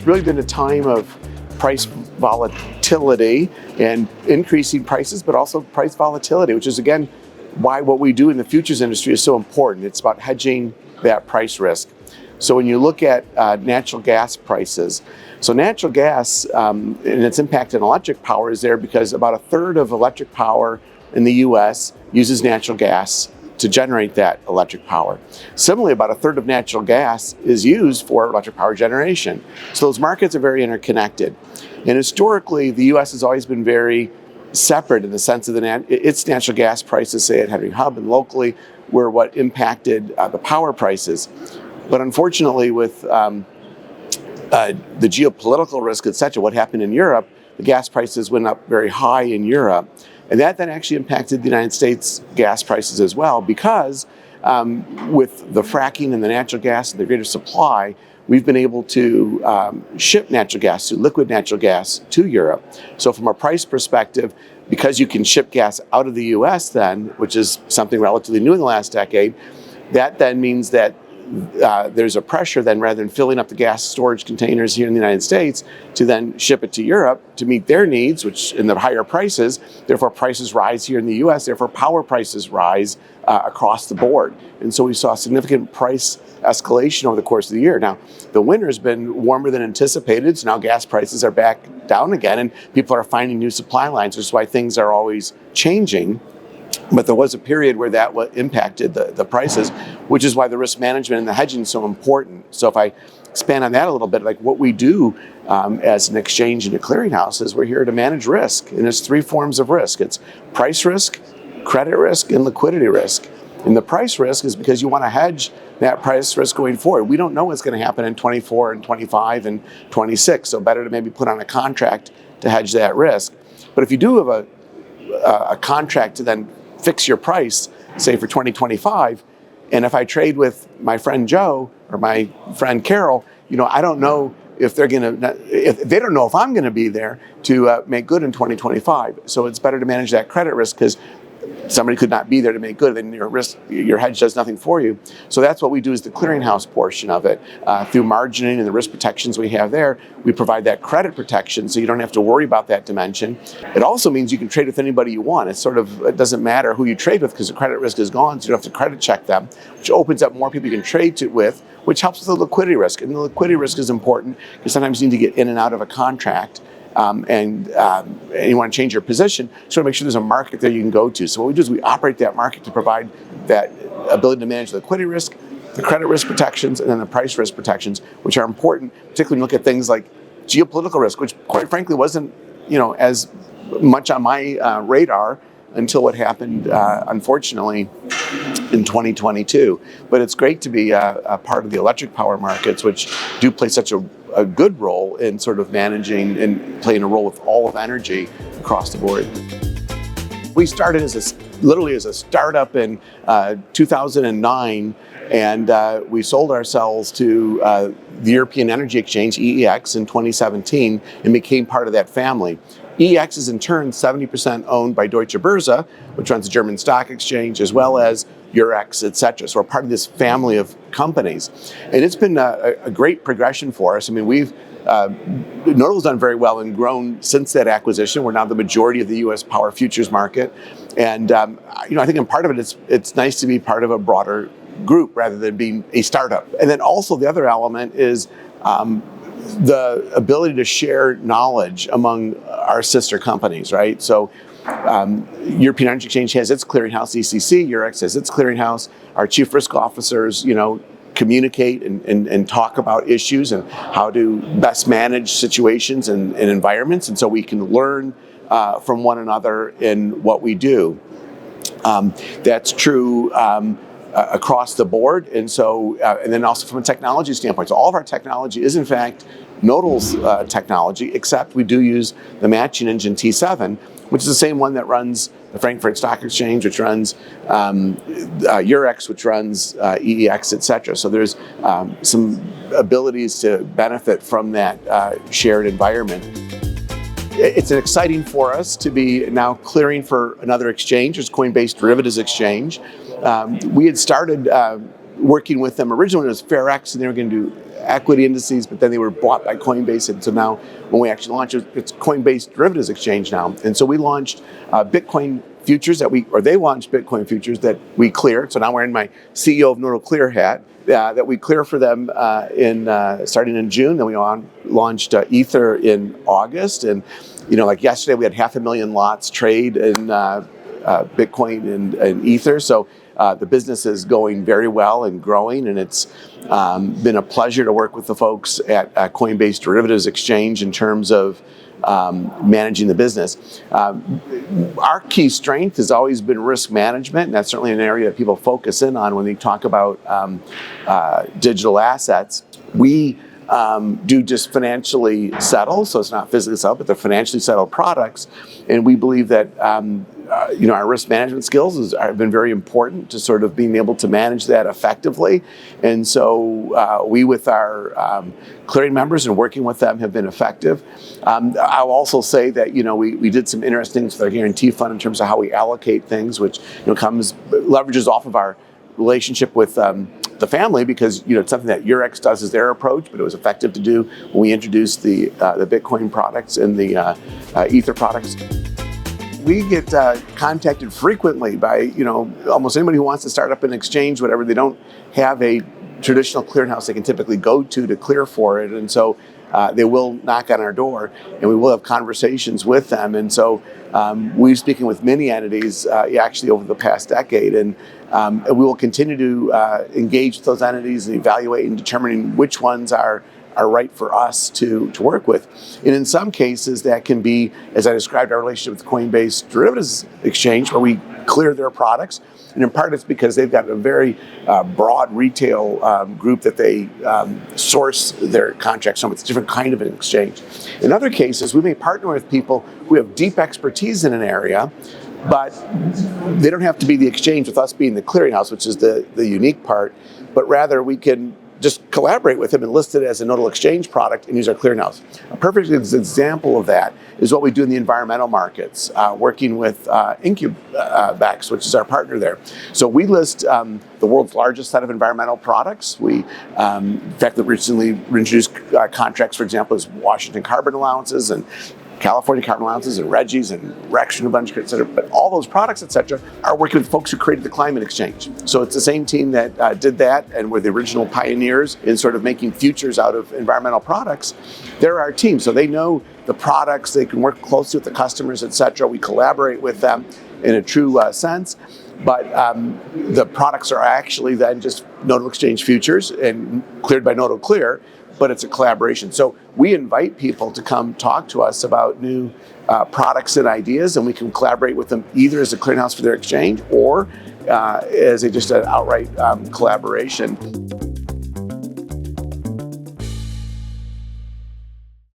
really been a time of price volatility and increasing prices, but also price volatility, which is, again, why what we do in the futures industry is so important. It's about hedging that price risk. So when you look at natural gas prices, so natural gas and its impact on electric power is there because about a third of electric power in the US uses natural gas to generate that electric power. Similarly, about a third of natural gas is used for electric power generation. So those markets are very interconnected. And historically, the US has always been very separate in the sense of its natural gas prices, say at Henry Hub and locally, were what impacted the power prices. But unfortunately, with the geopolitical risk, et cetera, what happened in Europe, the gas prices went up very high in Europe. And that then actually impacted the United States gas prices as well, because with the fracking and the natural gas and the greater supply, we've been able to ship natural gas, liquid natural gas, to Europe. So from a price perspective, because you can ship gas out of the US then, which is something relatively new in the last decade, that then means that there's a pressure then, rather than filling up the gas storage containers here in the United States, to then ship it to Europe to meet their needs, which in the higher prices, therefore prices rise here in the US, therefore power prices rise across the board. And so we saw significant price escalation over the course of the year. Now, the winter has been warmer than anticipated, so now gas prices are back down again, and people are finding new supply lines, which is why things are always changing. But there was a period where that impacted the prices, which is why the risk management and the hedging is so important. So if I expand on that a little bit, like what we do as an exchange and a clearinghouse is we're here to manage risk. And there's three forms of risk. It's price risk, credit risk, and liquidity risk. And the price risk is because you want to hedge that price risk going forward. We don't know what's going to happen in 24 and 25 and 26, so better to maybe put on a contract to hedge that risk. But if you do have a contract to then fix your price, say for 2025, and if I trade with my friend Joe or my friend Carol, I don't know if they're going to, if they don't know if I'm going to be there to make good in 2025. So it's better to manage that credit risk, because somebody could not be there to make good, and your hedge does nothing for you. So that's what we do, is the clearinghouse portion of it. Through margining and the risk protections we have there, we provide that credit protection, so you don't have to worry about that dimension. It also means you can trade with anybody you want. It doesn't matter who you trade with, because the credit risk is gone, so you don't have to credit check them, which opens up more people you can trade with, which helps with the liquidity risk. And the liquidity risk is important, because sometimes you need to get in and out of a contract. And you want to change your position, so to make sure there's a market there you can go to. So what we do is we operate that market to provide that ability to manage the liquidity risk, the credit risk protections, and then the price risk protections, which are important, particularly when you look at things like geopolitical risk, which quite frankly wasn't as much on my radar until what happened, unfortunately, in 2022. But it's great to be a part of the electric power markets, which do play such a good role in sort of managing and playing a role with all of energy across the board. We started literally as a startup in 2009, and we sold ourselves to the European Energy Exchange, EEX, in 2017, and became part of that family. EEX is in turn 70% owned by Deutsche Börse, which runs the German stock exchange, as well as Eurex, et cetera. So we're part of this family of companies. And it's been a great progression for us. I mean, Nodal's done very well and grown since that acquisition. We're now the majority of the U.S. power futures market. And I think in part of it, it's nice to be part of a broader group rather than being a startup. And then also the other element is the ability to share knowledge among our sister companies, right? So European Energy Exchange has its clearinghouse, ECC, Eurex has its clearinghouse. Our chief risk officers, communicate and talk about issues and how to best manage situations and environments. And so we can learn from one another in what we do. That's true across the board, and so and then also from a technology standpoint. So all of our technology is in fact Nodal's technology, except we do use the matching engine T7, which is the same one that runs the Frankfurt Stock Exchange, which runs Eurex, which runs EEX, et cetera. So there's some abilities to benefit from that shared environment. It's exciting for us to be now clearing for another exchange. It's Coinbase Derivatives Exchange. We had started working with them originally. It was FairX, and they were going to do equity indices, but then they were bought by Coinbase. And so now when we actually launched it, it's Coinbase Derivatives Exchange now. And so we launched Bitcoin futures they launched Bitcoin futures that we clear. So now we're in my CEO of Nodal Clear hat that we clear for them starting in June. Then we launched Ether in August. And, like yesterday, we had 500,000 lots trade in Bitcoin and Ether. So the business is going very well and growing, and it's been a pleasure to work with the folks at Coinbase Derivatives Exchange in terms of managing the business. Our key strength has always been risk management, and that's certainly an area that people focus in on when they talk about digital assets. We do just financially settle, so it's not physically settled, but they're financially settled products, and we believe that our risk management skills have been very important to sort of being able to manage that effectively. And so we, with our clearing members and working with them, have been effective. I'll also say that we did some interesting things with our guarantee fund in terms of how we allocate things, which leverages off of our relationship with the family, because it's something that Eurex does as their approach, but it was effective to do when we introduced the Bitcoin products and the Ether products. We get contacted frequently by almost anybody who wants to start up an exchange, whatever. They don't have a traditional clearinghouse they can typically go to clear for it, and so they will knock on our door, and we will have conversations with them. And so we're speaking with many entities actually over the past decade, and we will continue to engage with those entities and evaluate and determining which ones are right for us to work with. And in some cases, that can be, as I described, our relationship with Coinbase Derivatives Exchange, where we clear their products. And in part, it's because they've got a very broad retail group that they source their contracts from. It's a different kind of an exchange. In other cases, we may partner with people who have deep expertise in an area, but they don't have to be the exchange with us being the clearinghouse, which is the unique part, but rather we can just collaborate with them and list it as a Nodal Exchange product and use our clearinghouse. A perfect example of that is what we do in the environmental markets, working with IncubEx, which is our partner there. So we list the world's largest set of environmental products. We, in fact, recently introduced contracts, for example, as Washington carbon allowances and California carbon allowances and Reggies and Rex and a bunch of et cetera. But all those products, et cetera, are working with folks who created the climate exchange. So it's the same team that did that and were the original pioneers in sort of making futures out of environmental products. They're our team. So they know the products, they can work closely with the customers, et cetera. We collaborate with them in a true sense. But the products are actually then just Nodal Exchange futures and cleared by Nodal Clear, but it's a collaboration. So we invite people to come talk to us about new products and ideas, and we can collaborate with them either as a clearinghouse for their exchange or as just an outright collaboration.